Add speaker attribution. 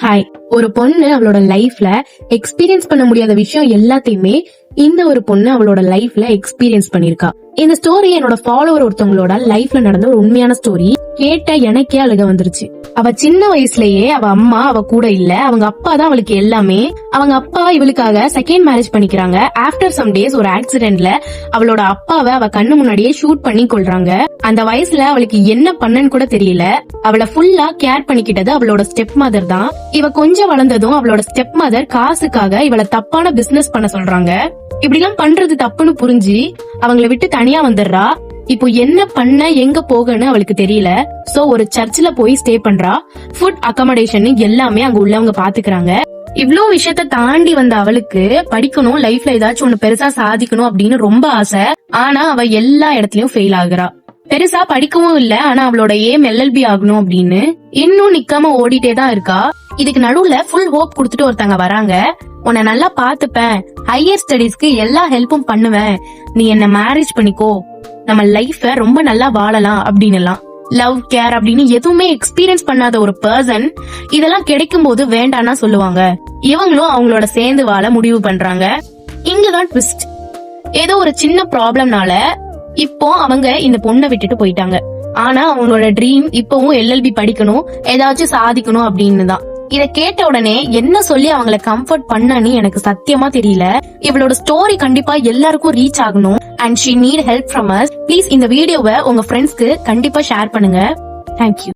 Speaker 1: Hi. ஒரு பொண்ணு அவளோட லைஃப்ல எக்ஸ்பீரியன்ஸ் பண்ண முடியாத விஷயம் எல்லாத்தையுமே இந்த ஒரு பொண்ணு அவளோட லைஃப்ல எக்ஸ்பீரியன்ஸ் பண்ணிருக்கா. இந்த ஸ்டோரி என்னோட ஃபாலோவர் ஒருத்தவங்களோட லைஃப்ல நடந்த ஒரு உண்மையான ஸ்டோரி. கேட்ட எனக்கே அழுக வந்துருச்சு. அவ சின்ன வயசுலயே அவ அம்மா அவ கூட இல்ல, அவங்க அப்பா தான் அவளுக்கு எல்லாமே. அவங்க அப்பா இவளுக்காக செகண்ட் மேரேஜ் பண்ணிக்கிறாங்க. ஆஃப்டர் சம் டேஸ் ஒரு ஆக்சிடென்ட்ல அவளோட அப்பாவை அவ கண்ணு முன்னாடியே ஷூட் பண்ணி கொள்றாங்க. அந்த வயசுல அவளுக்கு என்ன பண்ணன்னு கூட தெரியல. அவளை ஃபுல்லா கேர் பண்ணிக்கிட்டது அவளோட ஸ்டெப் மதர் தான். இவ கொஞ்சம் வளர்ந்ததும் அவளோட ஸ்டெப் மதர் காசுக்காக இவளை தப்பான பிசினஸ் பண்ண சொல்றாங்க. இப்படி எல்லாம் பண்றது தப்புன்னு புரிஞ்சு அவங்கள விட்டு தனியா வந்துடுறா. இப்போ என்ன பண்ண எங்க போகன்னு அவளுக்கு தெரியல. சோ ஒரு சர்ச்சில் போய் ஸ்டே பண்றா. ஃபுட் அகாமடேஷன் எல்லாமே அங்க உள்ளவங்க பாத்துக்கிறாங்க. இவ்ளோ விஷயத்த தாண்டி வந்த அவளுக்கு படிக்கணும், லைஃப்ல ஏதாச்சும் ஒண்ணு பெருசா சாதிக்கணும் அப்படின்னு ரொம்ப ஆசை. ஆனா அவ எல்லா இடத்துலயும் ஃபெயில் ஆகுறா. பெருசா படிக்கவும் இல்ல, ஆனா அவளோட ஏம் LLB ஆகணும் அப்படின்னு இன்னும் நிக்காம ஓடிட்டே தான் இருக்கா. இதுக்கு நடுவுல ஃபுல் ஹோப் குடுத்துட்டு ஒருத்தங்க வராங்க. உன்னை நல்லா பாத்துப்பேன், ஹையர் ஸ்டடீஸ்க்கு எல்லா ஹெல்ப்பும் பண்ணுவேன், நீ என்ன மேரேஜ் பண்ணிக்கோ, நம்ம லைஃப ரொம்ப நல்லா வாழலாம் அப்படின்னு எல்லாம். லவ் கேர் அப்படின்னு எதுவுமே எக்ஸ்பீரியன்ஸ் பண்ணாத ஒரு பர்சன் இதெல்லாம் கிடைக்கும் போது வேண்டாம்னா சொல்லுவாங்க. இவங்களும் அவங்களோட சேர்ந்து வாழ முடிவு பண்றாங்க. இங்கதான் ட்விஸ்ட். ஏதோ ஒரு சின்ன ப்ராப்ளம்னால இப்போ அவங்க இந்த பொண்ணை விட்டுட்டு போயிட்டாங்க. ஆனா அவங்களோட ட்ரீம் இப்பவும் LLB படிக்கணும், ஏதாச்சும் சாதிக்கணும் அப்படின்னு தான். இத கேட்ட உடனே என்ன சொல்லி அவங்கள கம்ஃபர்ட் பண்ணனு எனக்கு சத்தியமா தெரியல. இவளோட ஸ்டோரி கண்டிப்பா எல்லாருக்கும் ரீச் ஆகணும். and she need help from us. Please இந்த வீடியோவை உங்க ஃப்ரெண்ட்ஸ்க்கு கண்டிப்பா ஷேர் பண்ணுங்க. தேங்க்யூ.